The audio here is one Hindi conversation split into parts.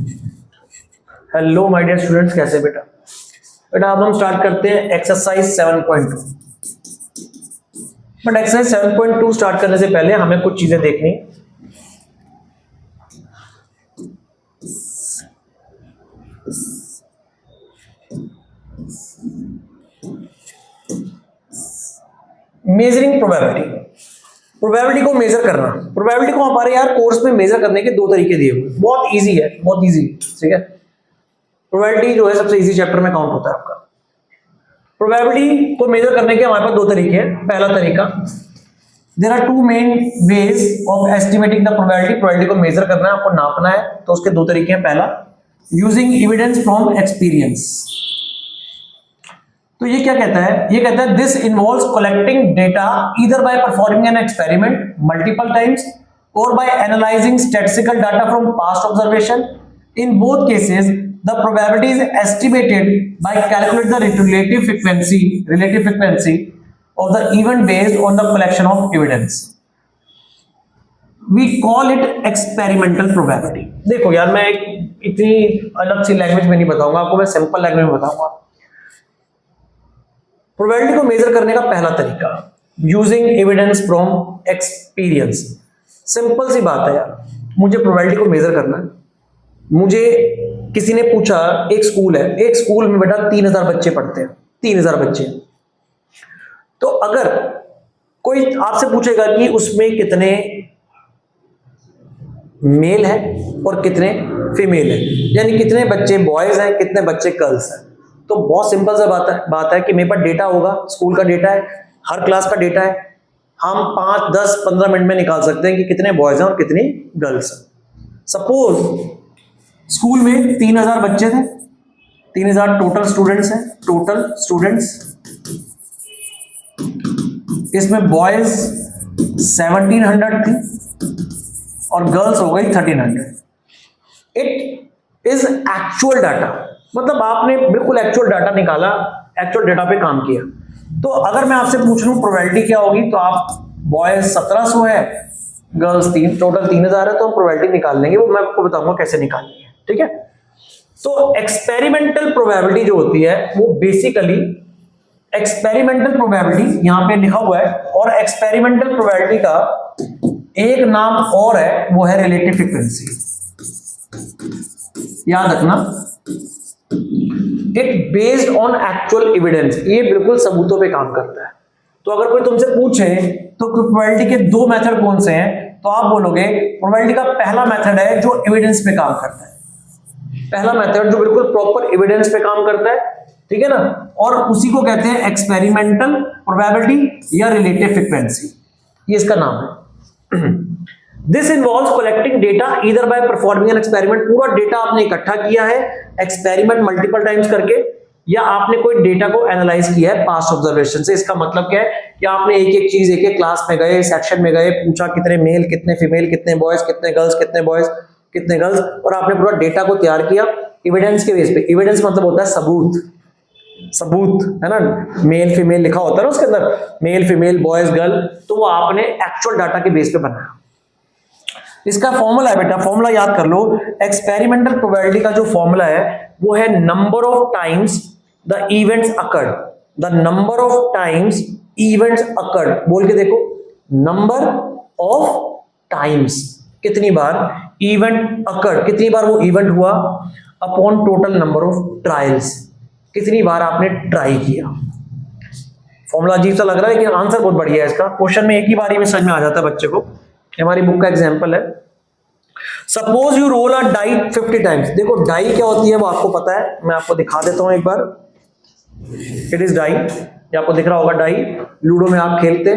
हेलो माय डियर स्टूडेंट्स, कैसे बेटा? बेटा अब हम स्टार्ट करते हैं एक्सरसाइज 7.2। बट एक्सरसाइज 7.2 स्टार्ट करने से पहले हमें कुछ चीजें देखनी। Measuring probability. प्रोबेबिलिटी को मेजर करना। प्रोबेबिलिटी को हमारे यार कोर्स में मेजर करने के दो तरीके दिए हुए, बहुत इजी है, बहुत इजी। ठीक है, प्रोबेबिलिटी जो है सबसे इजी चैप्टर में काउंट होता है आपका। प्रोबेबिलिटी को मेजर करने के हमारे पास दो तरीके हैं। पहला तरीका, there are two main ways of estimating the probability. Probability को मेजर करना है, आपको नापना है, तो उसके दो तरीके हैं। पहला, यूजिंग एविडेंस फ्रॉम एक्सपीरियंस। तो ये क्या कहता है? ये कहता है this involves collecting data either by performing an experiment multiple times और by analysing statistical data from past observation. In both cases the probability is estimated by calculate the relative frequency of the event based on the collection of evidence. We call it experimental probability. देखो यार, मैं इतनी अलग सी लैंग्वेज में नहीं बताऊंगा आपको, मैं सिंपल लैंग्वेज में बताऊंगा। प्रोबेबिलिटी को मेजर करने का पहला तरीका, using evidence from experience. Simple सी बात है यार, मुझे प्रोबेबिलिटी को मेजर करना है। मुझे किसी ने पूछा, एक स्कूल है, एक स्कूल में बेटा 3000 बच्चे पढ़ते हैं, 3000 बच्चे। तो अगर कोई आपसे पूछेगा कि उसमें कितने मेल है और कितने फीमेल है, यानी कितने बच्चे बॉयज हैं, कितने बच्चे गर्ल्स हैं, तो बहुत सिंपल सा बात है कि मेरे पास डेटा होगा, स्कूल का डेटा है, हर क्लास का डेटा है। हम 5, 10, 15 मिनट में निकाल सकते हैं कि कितने बॉयज हैं और कितनी गर्ल्स हैं। सपोज स्कूल में 3000 बच्चे थे, 3000 टोटल स्टूडेंट्स हैं, टोटल स्टूडेंट्स। इसमें बॉयज 1700 थी और गर्ल्स हो गई 1300। इट इज एक्चुअल डाटा, मतलब आपने बिल्कुल एक्चुअल डाटा निकाला, एक्चुअल डाटा पे काम किया। तो अगर मैं आपसे पूछ लूं प्रोबेबिलिटी क्या होगी, तो आप बॉयज 1700 है, गर्ल्स टोटल 3000 है, तो हम प्रोबेबिलिटी निकाल लेंगे। वो मैं आपको बताऊंगा कैसे निकालनी है। ठीक है, तो एक्सपेरिमेंटल प्रोबेबिलिटी जो होती है वो बेसिकली, एक्सपेरिमेंटल प्रोबेबिलिटी यहां पे लिखा हुआ है, और एक्सपेरिमेंटल प्रोबेबिलिटी का एक नाम और है, वो है रिलेटिव फ्रीक्वेंसी। याद रखना, it based on actual evidence. ये बिल्कुल सबूतों पे काम करता है। तो अगर कोई तुमसे पूछे तो प्रोबेबिलिटी के दो मेथड कौन से हैं, तो आप बोलोगे प्रोबेबिलिटी का पहला मेथड है जो एविडेंस पे काम करता है, पहला मेथड जो बिल्कुल प्रॉपर एविडेंस पे काम करता है। ठीक है ना, और उसी को कहते हैं एक्सपेरिमेंटल प्रोबेबिलिटी या रिलेटिव फ्रीक्वेंसी, ये इसका नाम है। This involves collecting data either by performing an experiment. पूरा डेटा आपने इकट्ठा किया है एक्सपेरिमेंट मल्टीपल टाइम्स करके, या आपने कोई डेटा को एनालाइज किया है पास्ट ऑब्जर्वेशन से। इसका मतलब क्या है कि आपने एक एक चीज, एक एक क्लास में गए, सेक्शन में गए, पूछा कितने मेल, कितने फीमेल, कितने बॉयज, कितने गर्ल्स, कितने बॉयज, कितने गर्ल्स, और आपने पूरा डेटा को तैयार किया एविडेंस के बेस पे। एविडेंस मतलब होता है सबूत, सबूत है ना, मेल फीमेल लिखा होता है ना उसके अंदर, मेल फीमेल बॉयज गर्ल, तो वो आपने एक्चुअल डाटा के बेस पे बनाया। इसका फॉर्मूला है बेटा, फॉर्मूला याद कर लो। एक्सपेरिमेंटल प्रोबेबिलिटी का जो फॉर्मूला है वो है number of times the events occurred. The number of times events occurred, बोल के देखो, नंबर ऑफ टाइम्स, कितनी बार इवेंट अकर्ड, कितनी बार वो इवेंट हुआ, upon total number of trials, कितनी बार आपने ट्राई किया। फॉर्मूला अजीब सा लग रहा है लेकिन आंसर बहुत बढ़िया है इसका। क्वेश्चन में एक ही बारी में समझ में आ जाता है बच्चे को। हमारी बुक का एग्जांपल है, suppose you roll a die 50 times. देखो डाई क्या होती है वो आपको पता है, मैं आपको दिखा देता हूं एक बार। इट इज डाई, ये आपको दिख रहा होगा डाई। लूडो में आप खेलते,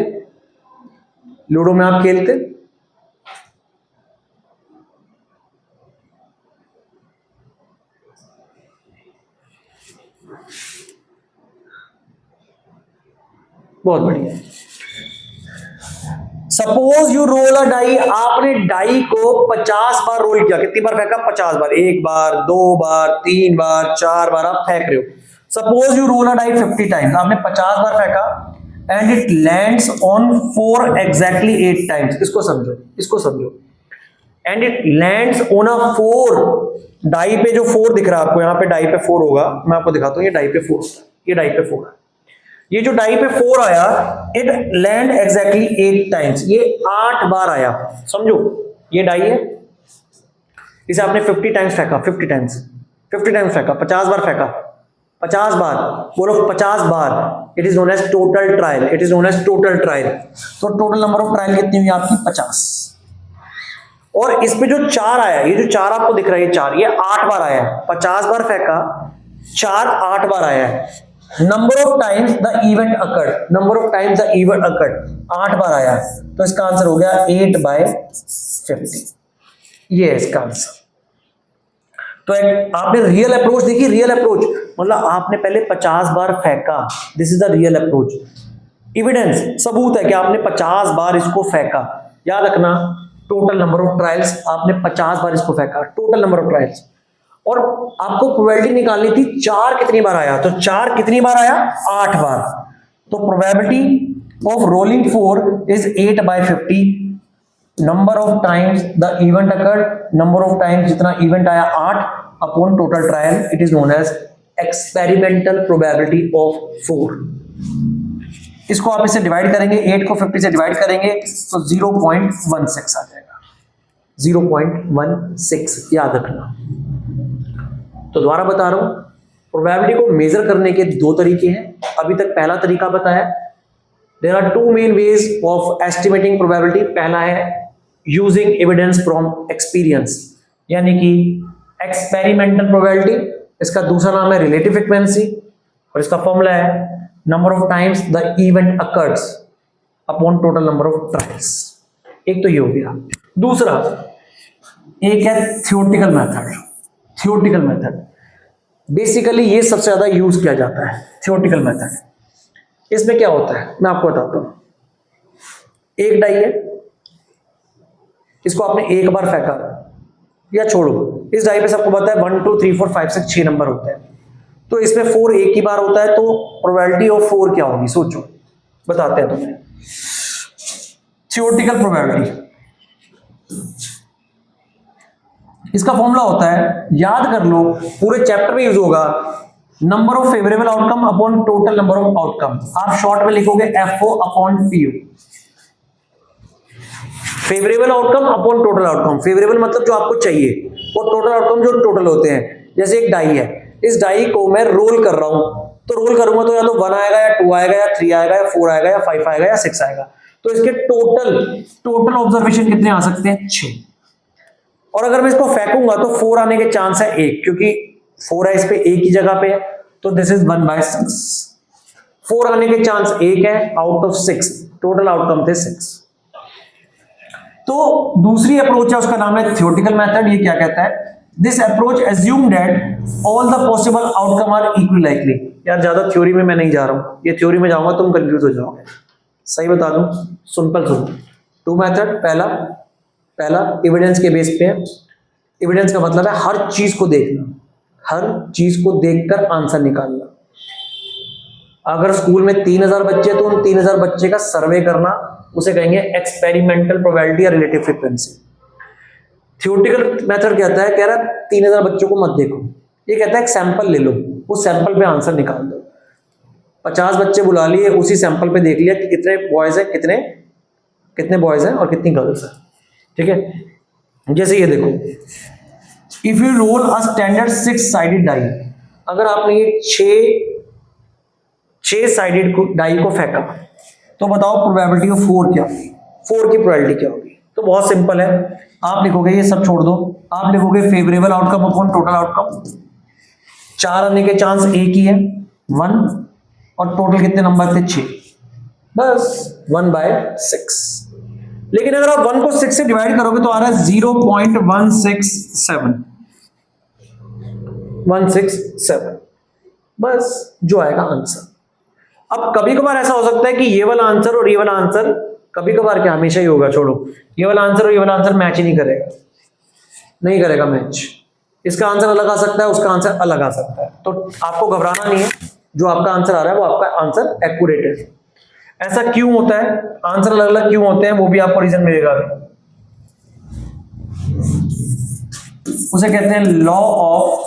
लूडो में आप खेलते, बहुत बढ़िया। Suppose you roll a die, आपने डाई को 50 बार रोल किया। कितनी बार फेंका? 50 बार। एक बार, 2 बार, 3 बार, 4 बार आप फेंक रहे हो। Suppose you roll a die 50 times, आपने 50 बार फेंका, and it lands on 4 exactly 8 times. इसको समझो, इसको समझो। And it lands on a 4 die पे जो 4 दिख रहा है आपको, यहाँ पे डाई पे 4 होगा, मैं आपको दिखाता हूँ, ये डाई पे 4 होता है, ये डाई पे 4 है। ये जो डाई पे 4 आया, इट लैंड एग्जैक्टली 8 टाइम्स, ये 8 बार आया। समझो ये डाई है, इसे आपने 50 टाइम्स फेंका, 50 टाइम्स फेंका, 50 बार फेंका, 50 बार, बोलो 50 बार। It is known as total trial, it is known as total trial. तो टोटल नंबर ऑफ ट्रायल कितनी हुई आपकी? 50। और इस पे जो 4 आया, ये जो 4 आपको दिख रहा है, ये 4, ये 8 बार आया, 50 बार फेंका, 4 8 बार आया है। Number of times the event occurred, number of times the event occurred, 8 बार आया, तो इसका आंसर हो गया 8/50। ये है इसका आंसर। तो आपने रियल अप्रोच देखी, रियल अप्रोच मतलब आपने पहले 50 बार फेंका, this is the real approach. Evidence, सबूत है कि आपने 50 बार इसको फेंका। याद रखना, टोटल नंबर ऑफ ट्रायल्स, आपने 50 बार इसको फेंका, टोटल नंबर ऑफ ट्रायल्स। और आपको प्रोबेबिलिटी निकालनी थी 4 कितनी बार आया, तो 4 कितनी बार आया? 8 बार। तो probability of rolling 4 is 8/50। Number of times the event occurred, number of times जितना इवेंट आया 8 upon total trial, it is known as experimental probability of 4। इसको आप इससे डिवाइड करेंगे, 8 को 50 से डिवाइड करेंगे तो 0.16 आ जाएगा, 0.16, याद रखना। तो दोबारा बता रहा हूं, प्रोबेबिलिटी को मेजर करने के 2 तरीके हैं। अभी तक पहला तरीका बताया, there are 2 main ways of estimating probability. पहला है यूजिंग एविडेंस फ्रॉम एक्सपीरियंस, यानी कि एक्सपेरिमेंटल प्रोबेबिलिटी। इसका दूसरा नाम है रिलेटिव फ्रीक्वेंसी, और इसका फॉर्मूला है number of times the event occurs upon total number of trials. एक तो ये हो गया। दूसरा एक है theoretical method. Theoretical method basically ये सबसे ज्यादा यूज किया जाता है, थियोरेटिकल मेथड। इसमें क्या होता है मैं आपको बताता हूं। एक डाई है, इसको आपने एक बार फेंका या छोड़ो, इस डाई पे सबको पता है 1 2 3 4 5 6 6 नंबर होते हैं, तो इसमें 4 एक ही बार होता है, तो प्रोबेबिलिटी ऑफ 4 क्या होगी? सोचो, बताते हैं तुम्हें। थियोरेटिकल प्रोबेबिलिटी, इसका फॉर्मूला होता है, याद कर लो, पूरे चैप्टर में यूज होगा, number of favourable outcome upon total number of outcome. आप शॉर्ट में लिखोगे FO upon PO। Favourable outcome upon total outcome, favourable मतलब जो आपको चाहिए, और टोटल आउटकम जो टोटल होते हैं। जैसे एक डाई है, इस डाई को मैं रोल कर रहा हूं, तो रोल करूंगा तो या तो 1 आएगा या 2 आएगा या 3 आएगा या 4 आएगा या 5 आएगा या 6 आएगा। तो इसके टोटल ऑब्जर्वेशन कितने आ सकते हैं? 6। और अगर मैं इसको फेंकूंगा तो 4 आने के चांस है 1, क्योंकि 4 है इस पे एक ही जगह पे है, तो दिस इज 1/6। 4 आने के चांस 1 है आउट ऑफ 6, टोटल आउटकम थे 6। तो दूसरी अप्रोच है, उसका नाम है थियोरेटिकल मेथड। ये क्या कहता है? This approach assume that all the possible outcome are equally likely. यार ज्यादा थ्योरी में मैं नहीं जा रहा हूं, ये थ्योरी में जाऊंगा तुम कंफ्यूज हो जाओगे। सही बता दूं, सिंपल सुनो। 2 मेथड, पहला एविडेंस के बेस पे है। एविडेंस का मतलब है हर चीज को देखना, हर चीज को देखकर आंसर निकालना। अगर स्कूल में 3000 बच्चे तो उन 3000 बच्चे का सर्वे करना, उसे कहेंगे एक्सपेरिमेंटल प्रोबेबिलिटी या रिलेटिव फ्रीक्वेंसी। थियोरेटिकल मेथड कहता है, कह रहा है 3000 बच्चों को मत देखो, ये कहता है एक सैंपल ले लो, उस सैंपल पे आंसर निकाल दो। 50 बच्चे बुला लिए, उसी सैंपल पे देख लिया कि कितने बॉयज हैं, कितने बॉयज हैं और कितनी गर्ल्स हैं। ठीक है, जैसे ये देखो, if you roll a standard 6 sided die, अगर आपने ये 6 साइडेड डाई को फेंका, तो बताओ प्रोबेबिलिटी ऑफ 4 क्या होगी? 4 की प्रोबेबिलिटी क्या होगी? तो बहुत सिंपल है, आप लिखोगे, ये सब छोड़ दो, आप लिखोगे favourable outcome upon total outcome. 4 आने के चांस 1 ही है, 1, और टोटल कितने नंबर थे? 6, बस 1/6। लेकिन अगर आप 1 को 6 से डिवाइड करोगे तो आ रहा है 0.167, 167, बस जो आएगा आंसर। अब कभी कभार ऐसा हो सकता है कि ये वाला आंसर और ये वाला आंसर, कभी कभार क्या, हमेशा ही होगा, छोड़ो, ये वाला आंसर और ये वाला आंसर मैच ही नहीं करेगा मैच। इसका आंसर अलग आ सकता है, उसका आंसर अलग आ सकता है, तो आपको घबराना नहीं है। जो आपका आंसर आ रहा है वो आपका आंसर एक्यूरेट है। ऐसा क्यों होता है, आंसर अलग अलग क्यों होते हैं, वो भी आपको रीजन मिलेगा। उसे कहते हैं लॉ ऑफ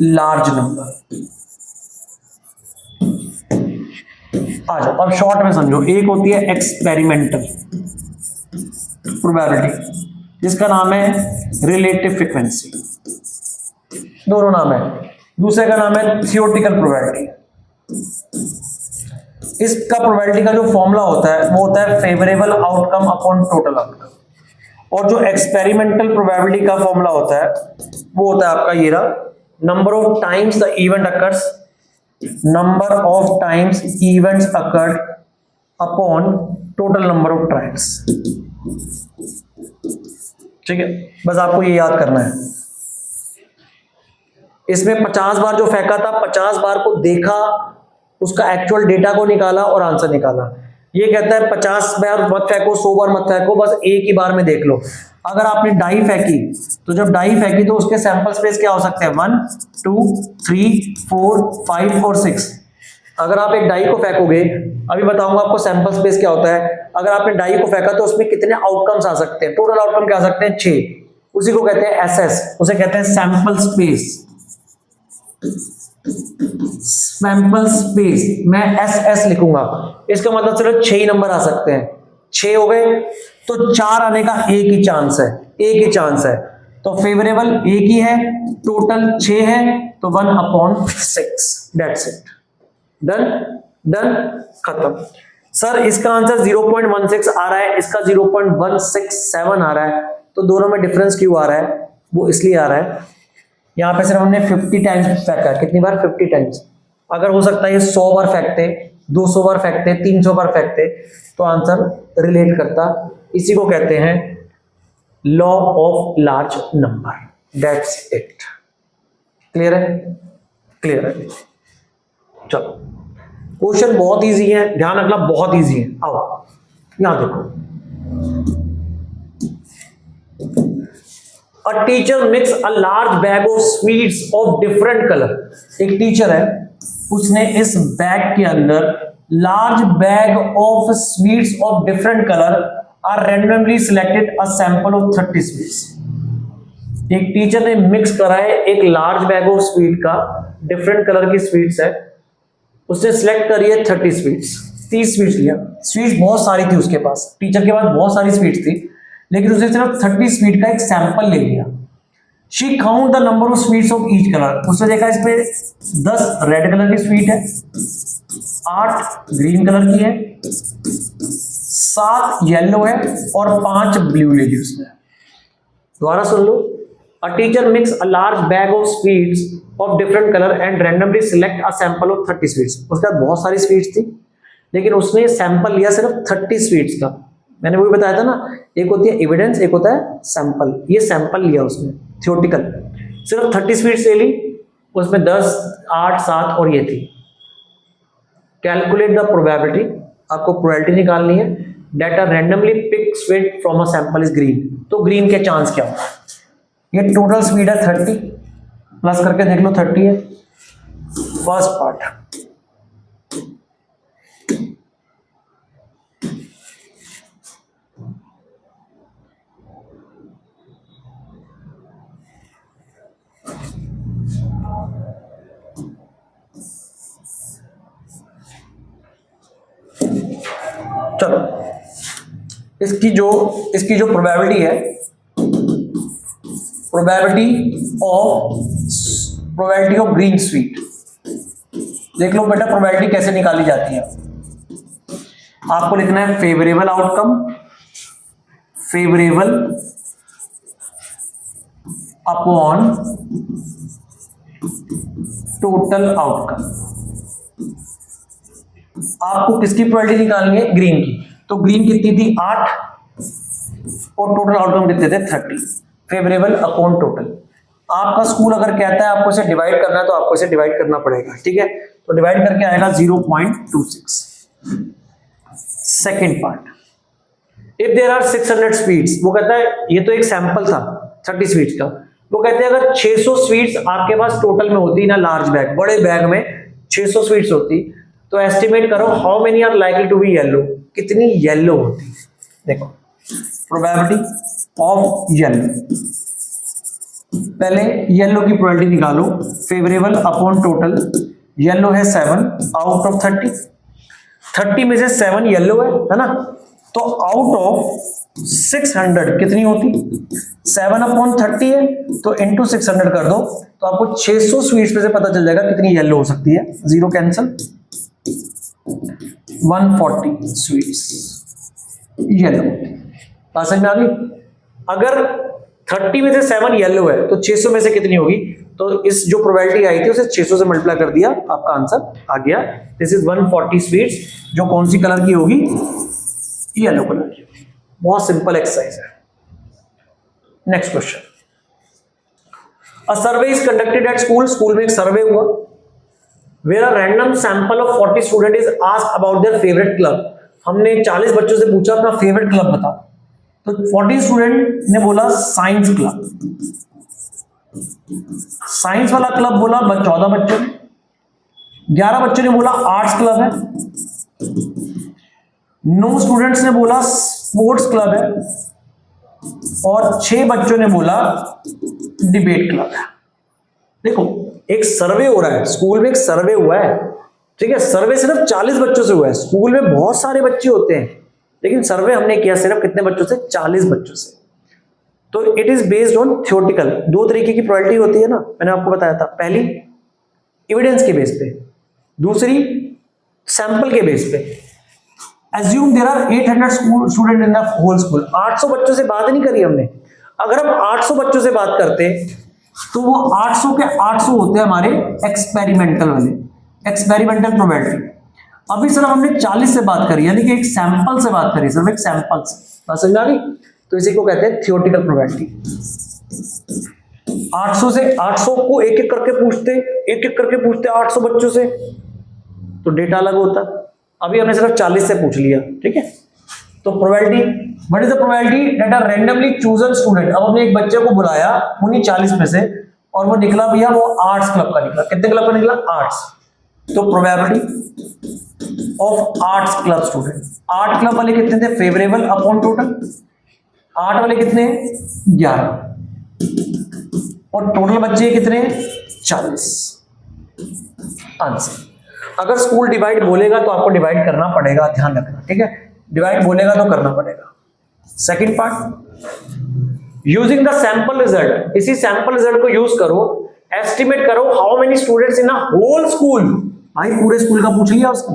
लार्ज नंबर। आ जाओ अब शॉर्ट में समझो। एक होती है एक्सपेरिमेंटल प्रोबेबिलिटी, जिसका नाम है रिलेटिव फ्रीक्वेंसी, दोनों नाम है। दूसरे का नाम है थियोरेटिकल प्रोबेबिलिटी। इसका प्रोबेबिलिटी का जो फॉर्मूला होता है वो होता है favourable outcome upon total outcome. और जो एक्सपेरिमेंटल प्रोबेबिलिटी का फॉर्मूला होता है वो होता है आपका ये रहा, number of times the event occurs, number of times events occurred upon total number of trials. ठीक है, बस आपको ये याद करना है। इसमें 50 बार जो फेंका था, 50 बार को देखा, उसका एक्चुअल डेटा को निकाला और आंसर निकाला। ये कहता है 50 बार मत फेंको, 100 बार मत फेंको, बस एक ही बार में देख लो। अगर आपने डाई फेंकी तो जब डाई फेंकी तो उसके सैंपल स्पेस क्या हो सकते हैं, 1 2 3 4 5 और 6। अगर आप एक डाई को फेंकोगे, अभी बताऊंगा आपको सैंपल स्पेस क्या होता है। अगर आपने डाई को फेंका तो उसमें कितने आउटकम्स आ सकते हैं, टोटल आउटकम क्या आ सकते हैं, 6। उसी को कहते हैं एसएस, उसे कहते हैं सैंपल स्पेस। सैंपल स्पेस मैं एसएस लिखूंगा, इसका मतलब सिर्फ 6 नंबर आ सकते हैं। 6 हो गए तो 4 आने का एक ही चांस है, एक ही चांस है। तो फेवरेबल एक ही है, टोटल 6 है, तो 1/6, दैट्स इट, डन डन, खत्म। सर इसका आंसर 0.16 आ रहा है, इसका 0.167 आ रहा है, तो दोनों में डिफरेंस क्यों आ रहा है? वो इसलिए आ रहा है, यहां पे सिर्फ हमने 50 टाइम्स फेंका। कितनी बार? 50 टाइम्स। अगर हो सकता है ये 100 बार फेंकते, 200 बार फेंकते, 300 बार फेंकते, तो आंसर रिलेट करता। इसी को कहते हैं law of large number, that's it. Clear है? क्लियर है। चलो क्वेश्चन बहुत इजी है, ध्यान रखना, बहुत इजी है। आओ यहां देखो, A teacher mix a large bag of sweets of different color। एक टीचर है, उसने इस बैग के अंदर large bag of sweets of different color are randomly selected a sample of 30 sweets। एक टीचर ने मिक्स करा है एक लार्ज बैग ऑफ स्वीट का, डिफरेंट कलर की स्वीट्स है, उसने सिलेक्ट करी है 30 स्वीट्स, 30 स्वीट्स लिया। स्वीट्स बहुत सारी थी उसके पास, टीचर के पास बहुत सारी स्वीट्स थी, लेकिन उसने सिर्फ 30 स्वीट का एक सैंपल ले लिया। She count the number of sweets of each colour. उसने देखा इस पे 10 रेड कलर की स्वीट है, 8 ग्रीन कलर की है, 7 येलो है और 5 ब्लू ले ली उसने। दोबारा सुन लो, a teacher mix a large bag of sweets of different colour and randomly select a sample of 30 sweets. उसके बाद बहुत सारी स्वीट्स थी, लेकिन उसने सैंपल लिया सिर्फ 30 स्वीट्स का। मैंने वही बताया था ना, एक होती है एविडेंस, एक होता है सैंपल। ये सैंपल लिया उसने थियोरेटिकल, सिर्फ 30 स्वीट्स ले ली, उसमें 10 8 7 और ये थी। कैलकुलेट द प्रोबेबिलिटी, आपको प्रोबेबिलिटी निकालनी है, data randomly pick sweet from a sample is green. तो ग्रीन के चांस क्या होगा? ये टोटल स्वीट है 30, प्लस करके देख लो 30 है। फर्स्ट पार्ट, चलो इसकी जो प्रोबेबिलिटी है, प्रोबेबिलिटी ऑफ ग्रीन स्वीट, देख लो बेटा प्रोबेबिलिटी कैसे निकाली जाती है। आपको लिखना है favourable outcome, favourable upon total outcome. आपको किसकी प्रोबेबिलिटी निकालनी है? ग्रीन की। तो ग्रीन कितनी थी? 8 और टोटल आउटकम कितने थे? 30। Favourable upon total. आपका स्कूल अगर कहता है आपको इसे डिवाइड करना है तो आपको इसे डिवाइड करना पड़ेगा, ठीक है? तो डिवाइड करके आएगा 0.26। Second part, if there are 600 sweets, वो कहता है ये तो एक सैंपल था 30 स्वीट्स का, वो कहते हैं अगर 600 स्वीट्स आपके पास टोटल में होती ना, लार्ज बैग, बड़े बैग में 600 स्वीट्स होती, तो एस्टिमेट करो how many are likely to be yellow, कितनी येलो होती। देखो प्रोबेबिलिटी ऑफ येलो, पहले येलो की प्रोबेबिलिटी निकालो, फेवरेबल अपॉन टोटल, येलो है 7 आउट ऑफ 30 में से 7 येलो है ना, तो आउट ऑफ 600 कितनी होती, 7 अपॉन 30 है तो इंटू 600 कर दो, तो आपको 600 स्वीट्स में से पता चल जाएगा कितनी येलो हो सकती है, जीरो कैंसिल, 140 स्वीट्स येलो। बात समझ में आ गई? अगर 30 में से 7 येलो है तो 600 में से कितनी होगी, तो इस जो प्रोबेबिलिटी आई थी उसे 600 से मल्टीप्लाई कर दिया, आपका आंसर आ गया। दिस इज 140 स्वीट्स, जो कौन सी कलर की होगी, येलो कलर की। बहुत सिंपल एक्सरसाइज है। Next question, a survey is conducted at school, school में एक सर्वे हुआ, where a random sample of 40 student is asked about their favourite club. हमने 40 बच्चों से पूछा अपना फेवरेट क्लब बता, तो 40 स्टूडेंट ने बोला साइंस क्लब, साइंस वाला क्लब बोला 14 बच्चों ने, 11 बच्चों ने बोला आर्ट्स क्लब है, 9 स्टूडेंट्स ने बोला स्पोर्ट्स क्लब है, और 6 बच्चों ने बोला डिबेट क्लब है। देखो एक सर्वे हो रहा है, स्कूल में एक सर्वे हुआ है, ठीक है, सर्वे सिर्फ 40 बच्चों से हुआ है, स्कूल में बहुत सारे बच्चे होते हैं, लेकिन सर्वे हमने किया सिर्फ कितने बच्चों से, 40 बच्चों से। तो it is based on theoretical. दो तरीके की प्रोबेबिलिटी होती है ना, मैंने आपको बताया था, पहली एविडेंस के बेस पे, दूसरी सैंपल के बेस पे। Assume there are 800 student in the whole school, 800 बच्चों से बात नहीं करी हमने। अगर हम 800 बच्चों से बात करते तो वो 800 के 800 होते हैं हमारे एक्सपेरिमेंटल वाले, एक्सपेरिमेंटल प्रोबेबिलिटी। अभी सिर्फ हमने 40 से बात करी, यानी कि एक सैंपल से बात करी, सिर्फ एक सैंपल से, बात समझ आ गई? तो इसी को कहते हैं थियोरेटिकल प्रोबेबिलिटी। 800 से 800 को एक एक करके पूछते 800 बच्चों से, तो डेटा अलग होता। अभी हमने सिर्फ 40 से पूछ लिया, ठीक है। तो probability, what is the probability that our randomly chosen student. अब हमने एक बच्चे को बुलाया उन्हीं 40 में से, और वो निकला भैया, वो आर्ट्स क्लब का निकला। कितने क्लब का निकला? आर्ट्स। तो probability of arts club student, art club वाले कितने थे, फेवरेबल अपॉन टोटल, आर्ट वाले कितने, 11, और टोटल बच्चे कितने, 40। आंसर। अगर स्कूल डिवाइड बोलेगा तो आपको डिवाइड करना पड़ेगा, ध्यान रखना, ठीक है, डिवाइड बोलेगा तो करना पड़ेगा। Second part, using the sample result, इसी सैंपल रिजल्ट को यूज करो, एस्टिमेट करो how many students in a whole school. भाई पूरे स्कूल का पूछ लिया उसको,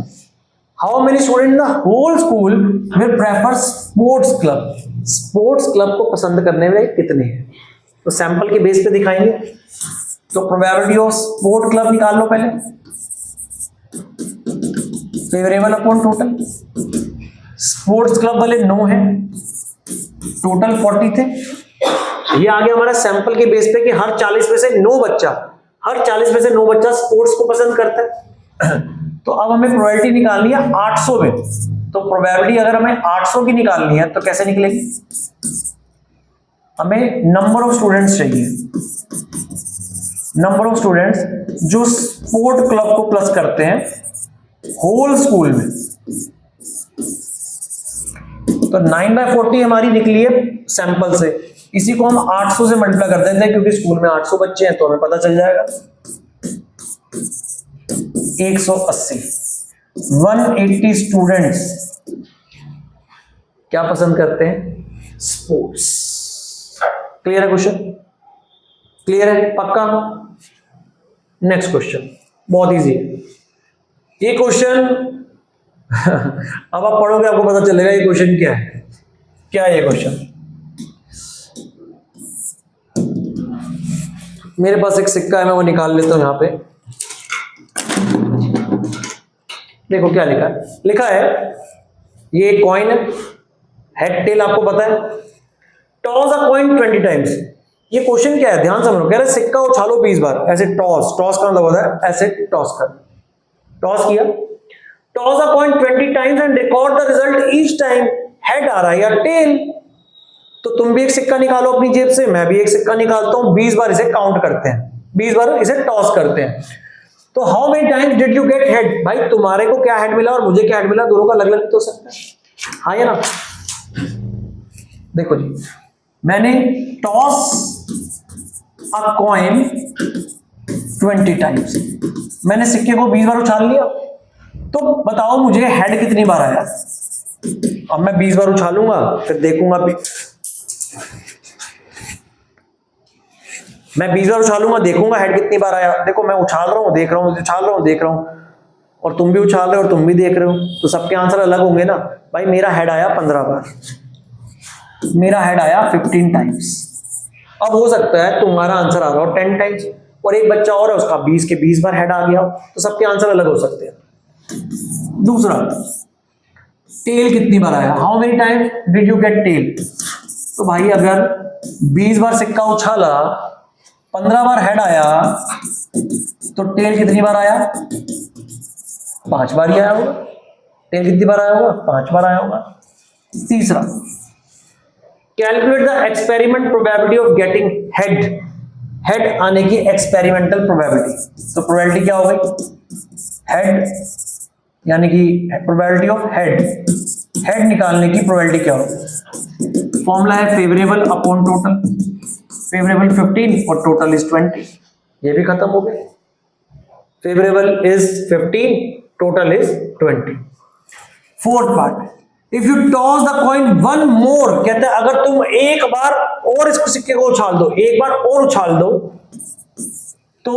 how many student in the whole school will prefer sports club, sports club को पसंद करने में कितने हैं, तो सैंपल के बेस पे दिखाएंगे। तो प्रोबेबिलिटी ऑफ स्पोर्ट क्लब निकाल लो पहले, favourable upon total, sports club वाले 9 हैं, टोटल 40 थे। ये आ गया हमारा सैंपल के बेस पे कि हर 40 में से 9 बच्चा, हर 40 में से 9 बच्चा स्पोर्ट्स को पसंद करता है। तो अब हमें प्रोबेबिलिटी निकालनी है 800 में, तो प्रोबेबिलिटी अगर हमें 800 की निकालनी है तो कैसे निकलेगी, हमें नंबर ऑफ स्टूडेंट्स चाहिए, नंबर ऑफ स्टूडेंट्स जो स्पोर्ट क्लब को प्लस करते हैं होल स्कूल में। तो 9/40 हमारी निकली है सैंपल से, इसी को हम 800 से मल्टीप्लाई कर देते हैं, क्योंकि स्कूल में 800 बच्चे हैं तो हमें पता चल जाएगा 180, 180 स्टूडेंट्स क्या पसंद करते हैं, स्पोर्ट्स। क्लियर है क्वेश्चन, क्लियर है पक्का? नेक्स्ट क्वेश्चन बहुत इजी है ये क्वेश्चन। अब आप पढ़ोगे आपको पता चलेगा ये क्वेश्चन क्या है। क्या है ये क्वेश्चन? मेरे पास एक सिक्का है, मैं वो निकाल लेता हूं यहां पे। देखो क्या लिखा है, लिखा है ये कॉइन है, हेड टेल आपको पता है, टॉस अ कॉइन 20 टाइम्स। ये क्वेश्चन क्या है, ध्यान समझो, कह रहे सिक्का उछालो 20 बार, ऐसे टॉस, टॉस का मतलब होता है ऐसे टॉस कर, टॉस किया, toss a coin 20 times and record the result each time head आ रहा है या टेल। तो तुम भी एक सिक्का निकालो अपनी जेब से, मैं भी एक सिक्का निकालता हूं, 20 बार इसे काउंट करते हैं, 20 बार इसे टॉस करते हैं। तो how many times did you gate head, भाई तुम्हारे को क्या हेड मिला और मुझे क्या हेड मिला, दोनों का अलग अलग तो हो सकता है, हाँ या ना। देखो जी, मैंने टॉस अ कॉइन 20 टाइम्स, मैंने सिक्के को 20 बार उछाल लिया, तो बताओ मुझे हेड कितनी बार आया। अब मैं 20 बार उछालूंगा, फिर देखूंगा मैं 20 बार उछालूंगा, देखूंगा हेड कितनी बार आया। देखो मैं उछाल रहा हूं, देख रहा हूं, उछाल रहा हूं, देख रहा हूं, और तुम भी उछाल रहे हो और तुम भी देख रहे हो, तो सबके आंसर अलग होंगे ना। भाई मेरा हेड आया 15 बार, मेरा हेड आया 15 टाइम्स। अब हो सकता है तुम्हारा आंसर आ रहा हो 10 टाइम्स, और एक बच्चा और है उसका 20 के 20 बार हेड आ गया, तो सबके आंसर अलग हो सकते हैं। दूसरा, टेल कितनी बार आया, how many times did you get tail. तो भाई अगर 20 बार सिक्का उछाला, 15 बार हेड आया, तो टेल कितनी बार आया, 5 बार ही आया होगा। टेल कितनी बार आया होगा, 5 बार आया होगा। तीसरा, calculate the experiment probability of getting head, head आने की एक्सपेरिमेंटल प्रोबेबिलिटी। तो प्रोबेबिलिटी क्या हो गई, हेड यानी कि प्रोबेबिलिटी ऑफ हेड, हेड निकालने की प्रोबेबिलिटी क्या होगी। फॉर्मूला है फेवरेबल अपॉन टोटल, फेवरेबल 15 और टोटल इज 20। ये भी खत्म हो गया, favourable is 15, total is 20। Fourth part, if you toss the coin one more, कहते हैं अगर तुम एक बार और इसको सिक्के को उछाल दो, एक बार और उछाल दो, तो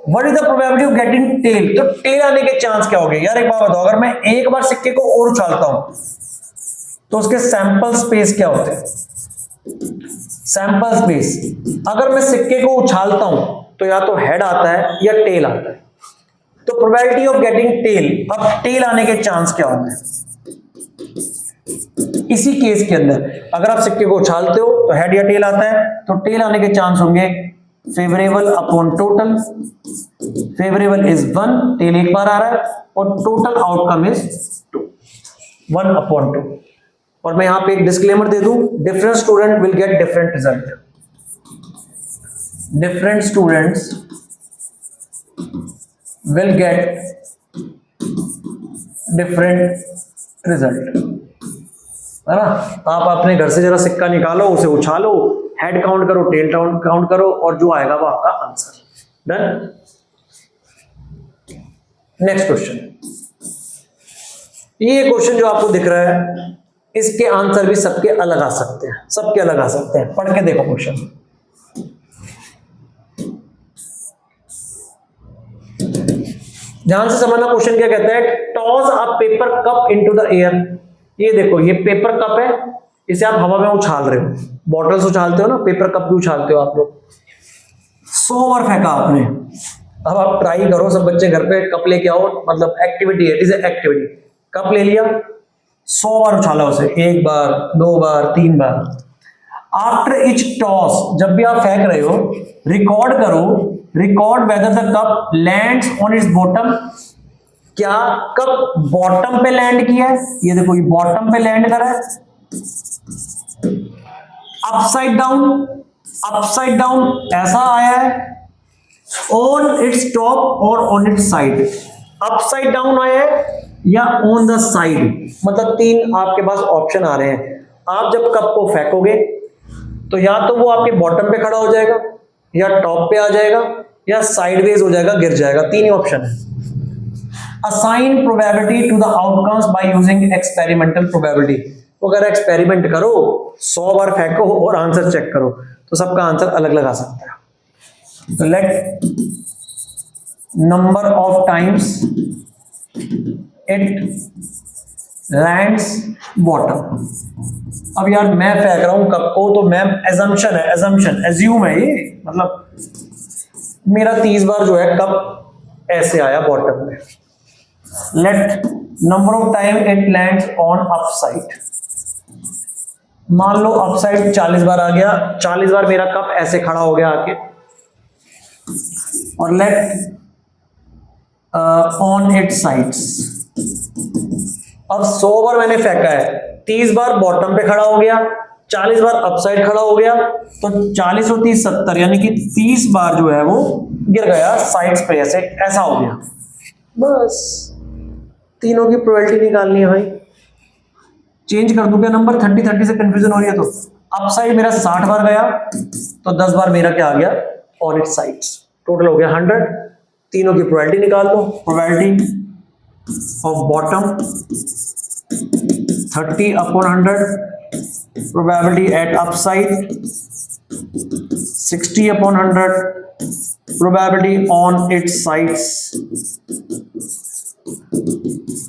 what is the probability of getting tail. तो टेल आने के चांस क्या हो गए यार, एक बार बताओ, अगर मैं एक बार सिक्के को और उछालता हूं तो उसके सैंपल स्पेस क्या होते हैं, सैंपल स्पेस। अगर मैं सिक्के को उछालता हूं तो या तो हेड आता है या टेल आता है, तो प्रोबेबिलिटी ऑफ गेटिंग टेल, अब टेल आने के चांस क्या होते हैं। इसी केस के अंदर अगर आप सिक्के को उछालते हो तो हेड या टेल आता है, तो टेल आने के चांस होंगे favourable upon total, favourable is 1, tail एक बार आ रहा है, और टोटल आउटकम इज 2, 1 अपॉन 2। और मैं यहां पे एक डिस्क्लेमर दे दूं, different student will get different result, different students will get different result, है ना। आप अपने घर से जरा सिक्का निकालो, उसे उछालो, हेड काउंट करो, टेल काउंट करो, और जो आएगा वो आपका आंसर। डन। नेक्स्ट क्वेश्चन, ये क्वेश्चन जो आपको दिख रहा है, इसके आंसर भी सबके अलग आ सकते हैं, सबके अलग आ सकते हैं। पढ़ के देखो क्वेश्चन, ध्यान से समझना। क्वेश्चन क्या कहता है, toss a paper cup into the air. ये देखो, ये पेपर कप है, इसे आप हवा में उछाल रहे हो, बॉटल्स उछालते हो ना, पेपर कप भी उछालते हो आप लोग। 100 बार फेंका आपने। अब आप ट्राई करो, सब बच्चे घर पे कप लेके आओ, मतलब एक्टिविटी है, इट इज एक्टिविटी। कप ले लिया, 100 बार उछाला उसे, 1 बार 2 बार 3 बार। आफ्टर इच टॉस, जब भी आप फेंक रहे हो, रिकॉर्ड करो, record whether the cup lands on it's bottom. क्या कप बॉटम पे लैंड किया है, ये देखो ये बॉटम पे लैंड करा है, अपसाइड डाउन, अपसाइड डाउन ऐसा आया है, ऑन इट्स टॉप और on it's side, upside down आया है या ऑन द साइड। मतलब 3 आपके पास ऑप्शन आ रहे हैं। आप जब कप को फेंकोगे तो या तो वो आपके बॉटम पे खड़ा हो जाएगा, या टॉप पे आ जाएगा, या साइडवेज हो जाएगा, गिर जाएगा। 3 ही ऑप्शन है। Assign probability to the outcomes by using experimental probability. तो अगर एक्सपेरिमेंट करो, 100 बार फेंको और आंसर चेक करो, तो सबका आंसर अलग अलग आ सकता है। तो let number of times it lands bottom. अब यार मैं फेंक रहा हूं कप को, तो मैम एजम्पशन है, एजम्पशन एज्यूम है ये, मतलब मेरा 30 बार जो है कप ऐसे आया बॉटम में। Let number of time it lands on upside. मान लो अपसाइड 40 बार आ गया, 40 बार मेरा कप ऐसे खड़ा हो गया आके। और लेट ऑन इट साइड्स, अब 100 बार मैंने फेंका है, 30 बार बॉटम पे खड़ा हो गया, 40 बार अपसाइड खड़ा हो गया, तो 40 और 30 70, यानी कि 30 बार जो है वो गिर गया साइड्स पे, ऐसे ऐसा हो गया। बस तीनों की प्रोबेबिलिटी निकालनी है भाई। चेंज कर दूं क्या नंबर, 30 30 से कंफ्यूजन हो रही है तो। अपसाइड मेरा 60 बार गया, तो 10 बार मेरा क्या आ गया, ऑन इट्स साइड्स। टोटल हो गया 100। तीनों की प्रोबेबिलिटी निकाल दो। Probability of bottom 30/100, probability at upside 60/100, probability on it's sides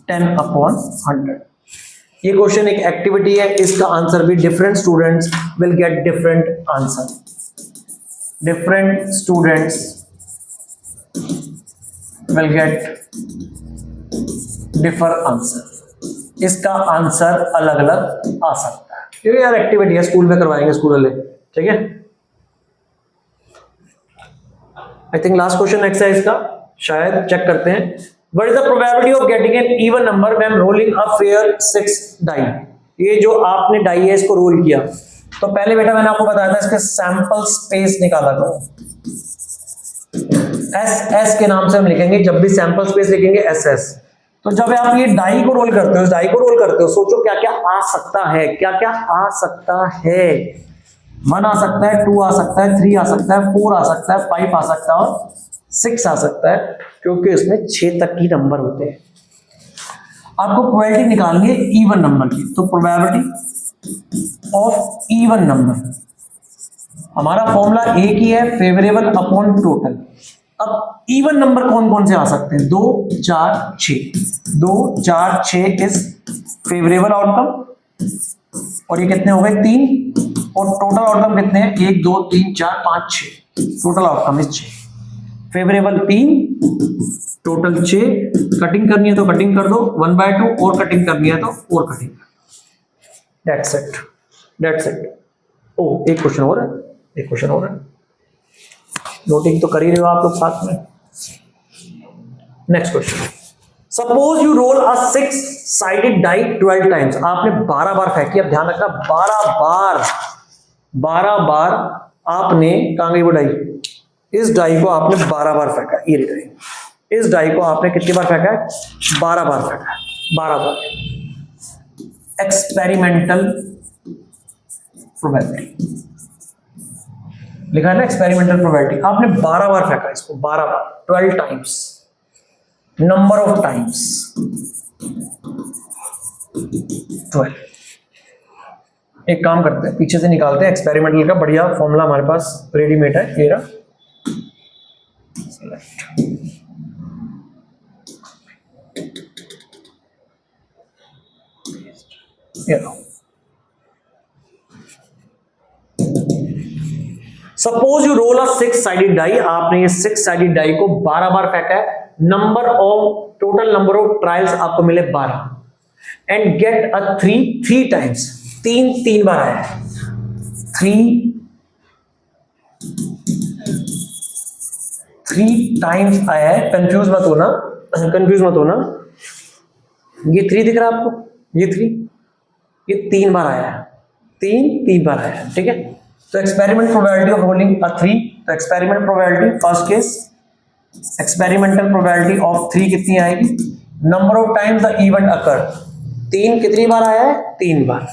10/100। ये क्वेश्चन एक एक्टिविटी है, इसका आंसर भी different students will get different answer. Different students will get differ answer. इसका आंसर अलग अलग आ सकता है, क्योंकि यार एक्टिविटी है, स्कूल में करवाएंगे स्कूल वाले, ठीक है। I think last question exercise का, शायद चेक करते हैं। What is the probability of getting an even number when rolling a fair 6 die? ये जो आपने डाई है इसको रोल किया, तो पहले बेटा मैंने आपको बताया था इसके सैंपल स्पेस निकाला था। एस के नाम से हम लिखेंगे, जब भी सैंपल स्पेस लिखेंगे SS। तो जब आप ये डाई को रोल करते हो, इस डाई को रोल करते हो, सोचो क्या क्या आ सकता है, क्या क्या आ सकता है। 1 आ सकता है, 2 आ सकता है, 3 आ सकता है, 4 आ सकता है, 5 आ सकता है और 6 आ सकता है, क्योंकि इसमें 6 तक की नंबर होते हैं। आपको प्रोबेबिलिटी निकालनी है इवन नंबर की, तो प्रोबेबिलिटी ऑफ इवन नंबर, हमारा फॉर्मूला एक ही है, फेवरेबल अपॉन टोटल। अब इवन नंबर कौन कौन से आ सकते हैं? 2, 4, 6। 2, 4, 6 इज फेवरेबल आउटकम, और ये कितने हो गए? 3। और टोटल आउटकम कितने हैं? 1, 2, 3, 4, 5, 6। Total outcome is 6। Favourable 3, total 6। Cutting करनी है तो कटिंग कर दो 1/2, और कटिंग करनी है तो और cutting. That's it, that's it. ओ एक क्वेश्चन और है, एक क्वेश्चन और है, नोटिंग तो कर ही रहे हो आप लोग साथ में। Next question, suppose you roll a 6 sided die 12 times. आपने 12 बार फेंकी, अब ध्यान रखना 12 बार आपने, कहां गई वो डाई? इस डाई को आपने 12 बार फेंका, ये डाई, इस डाई को आपने कितनी बार फेंका है? 12 बार फेंका है, 12 बार। एक्सपेरिमेंटल प्रोबेबिलिटी लिखा है ना, एक्सपेरिमेंटल प्रोबेबिलिटी। आपने 12 बार फेंका इसको, 12 बार, 12 टाइम्स, नंबर ऑफ टाइम्स 12। एक काम करते हैं, पीछे से निकालते हैं एक्सपेरिमेंटल का बढ़िया फॉर्मूला, हमारे पास रेडीमेड है, ये रहा। Suppose you roll a 6 sided die. आपने ये 6 साइडेड डाई को 12 बार फेंका है। Number of, total number of trials आपको मिले 12, एंड गेट अ 3 टाइम्स। 3 बार आया है, 3 टाइम्स आया है। कंफ्यूज मत होना, कंफ्यूज मत होना। ये 3 दिख रहा है आपको, ये 3, ये 3 बार आया है, 3 बार आया है, ठीक है। तो experiment probability of rolling a 3, तो experiment probability first case, experimental probability of 3 कितनी आएगी? Number of times the event occur. 3 कितनी बार आया है? 3 बार।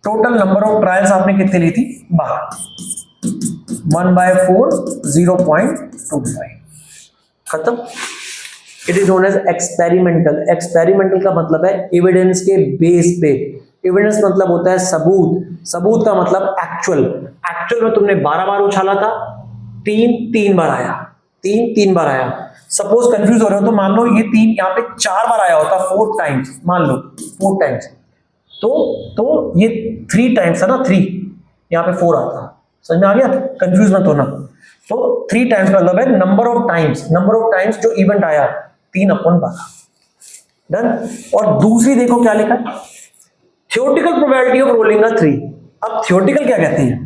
टोटल नंबर ऑफ ट्रायल्स आपने कितनी ली थी? 12। 1/4 0.25, खत्म। It is known as experimental. Experimental का मतलब है एविडेंस के बेस पे। एविडेंस मतलब होता है सबूत, सबूत का मतलब एक्चुअल। एक्चुअल में तुमने 12 बार उछाला था, 3 बार आया, 3 बार आया। सपोज कंफ्यूज हो रहे हो तो मान लो ये 3 यहाँ पे 4 बार आया होता, 4 टाइम्स, मान लो 4 टाइम्स, तो ये 3 टाइम्स है ना, 3 यहाँ पे 4 आता। समझ में आ गया? कंफ्यूज मत होना। तो 3 टाइम्स का मतलब है number of times, number of times जो इवेंट आया 3/12। डन। और दूसरी देखो क्या लिखा है, theoretical probability of rolling a 3। अब थ्योरेटिकल क्या कहती है?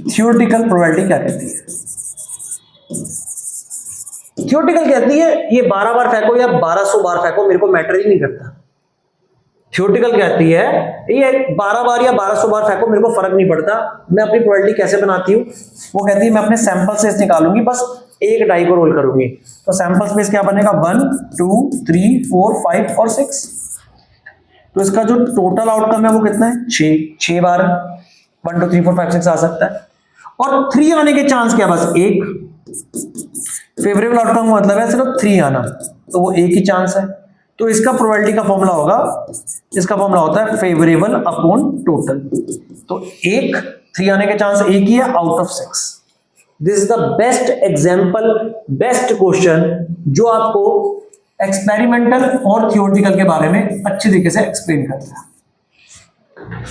थ्योरेटिकल प्रोबेबिलिटी क्या कहती है? थ्योरेटिकल कहती है ये 12 बार फेंको या 1200 बार फेंको, मेरे को मैटर ही नहीं करता। थ्योरेटिकल कहती है ये 12 बार या 1200 बार फेंको, मेरे को फर्क नहीं पड़ता। मैं अपनी प्रोबेबिलिटी कैसे बनाती हूँ? वो कहती है मैं अपने सैंपल स्पेस निकालूंगी, बस एक डाई को रोल करूंगी। तो सैंपल स्पेस क्या बनेगा? 1, 2, 3, 4, 5 और 6। तो इसका जो टोटल आउटकम है वो कितना है? 6 बार। 1 2 3 4 5 6 आ सकता है, और 3 आने के चांस क्या, बस एक। फेवरेबल आउटकम का मतलब है सिर्फ 3 आना, तो वो एक ही चांस है। तो इसका प्रोबेबिलिटी का फॉर्मूला होगा, इसका फॉर्मूला होता है फेवरेबल अपॉन टोटल। तो 3 आने के चांस एक ही है out of 6। This is the best example, best question जो आपको एक्सपेरिमेंटल और थियोरेटिकल के बारे में अच्छी तरीके से एक्सप्लेन करता है।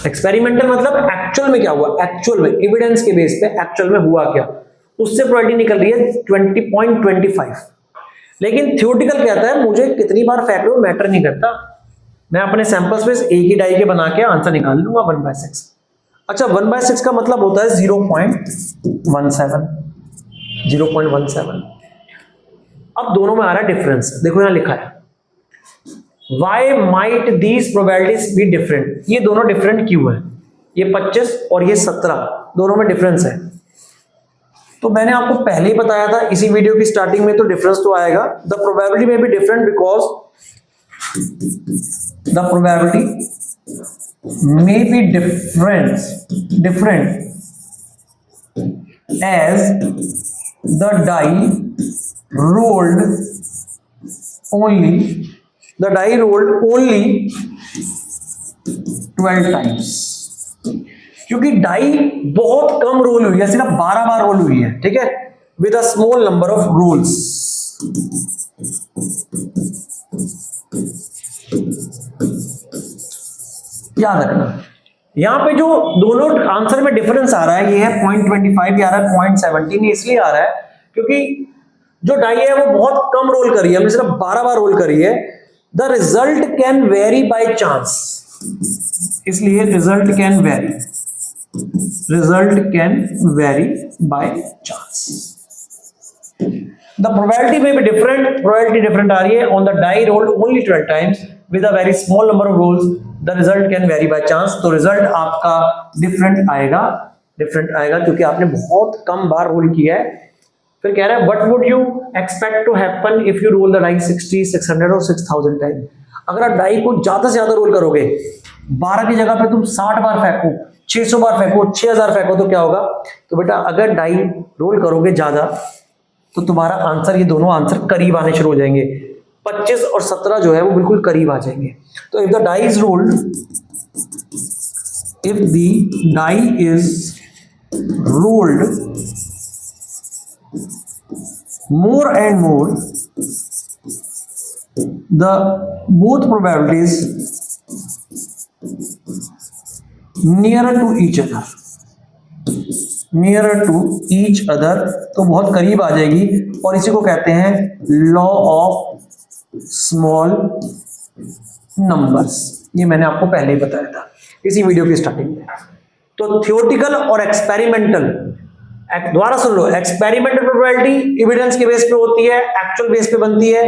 एक्सपेरिमेंटल मतलब एक्चुअल में क्या हुआ, एक्चुअल में एविडेंस के बेस पे एक्चुअल में हुआ क्या, उससे प्रोबेबिलिटी निकल रही है 20.25। लेकिन थियोरेटिकल कहता है मुझे कितनी बार फेंक लो मैटर नहीं करता, मैं अपने सैंपल स्पेस एक ही डाई के बना के आंसर निकाल लूंगा 1/6। अच्छा 1/6 का मतलब होता है 0.17, 0.17। अब दोनों में आ रहा है डिफरेंस, देखो यहां लिखा है why might these probabilities be different, ये दोनों डिफरेंट क्यों है, ये 25 और ये 17 दोनों में डिफरेंस है। तो मैंने आपको पहले ही बताया था इसी वीडियो की स्टार्टिंग में, तो डिफरेंस तो आएगा। द प्रोबेबिलिटी में be different because the probability may be different as the die rolled only 12 times, क्योंकि डाई बहुत कम रोल हुई है, सिर्फ 12 बार रोल हुई है, ठीक है, with a small number of rolls. याद रखना यहां पे जो दोनों आंसर में डिफरेंस आ रहा है, ये है 0.25, आ रहा है 0.17, इसलिए आ रहा है क्योंकि जो डाई है वो बहुत कम रोल करी है, हमने सिर्फ 12 बार रोल करी है। The result can vary by chance, इसलिए result can vary by chance. The probability में भी डिफरेंट आ रही है on the die rolled only 12 times with a very small number of rolls, the result can vary by chance. तो रिजल्ट आपका डिफरेंट आएगा क्योंकि आपने बहुत कम बार रोल किया है। फिर कह रहा है what would you expect to happen if you roll the die 60, 600 और 6000 टाइम। अगर आप डाई को ज्यादा से ज्यादा रोल करोगे, 12 की जगह पे तुम 60 बार फेंको, 600 बार फेंको, 6000 फेंको, तो क्या होगा, तो बेटा अगर डाई रोल करोगे ज्यादा तो तुम्हारा आंसर, ये दोनों आंसर करीब आने शुरू हो जाएंगे। 25 और 17 जो है वो बिल्कुल करीब आ जाएंगे। तो if the die is rolled, if the die is rolled more and more, the both probabilities nearer to each other, तो बहुत करीब आ जाएगी, और इसी को कहते हैं लॉ ऑफ स्मॉल नंबर्स। ये मैंने आपको पहले ही बताया था इसी वीडियो की स्टार्टिंग में। तो थियोरेटिकल और एक्सपेरिमेंटल, दोबारा सुन लो, एक्सपेरिमेंटल प्रोबेबिलिटी एविडेंस के बेस पे होती है, एक्चुअल बेस पे बनती है।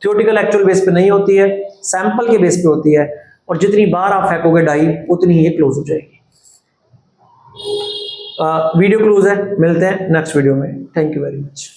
थियोरेटिकल एक्चुअल बेस पे नहीं होती है, सैंपल के बेस पे होती है, और जितनी बार आप फेंकोगे डाई उतनी ही क्लोज हो जाएगी। वीडियो क्लोज है, मिलते हैं नेक्स्ट वीडियो में। Thank you very much.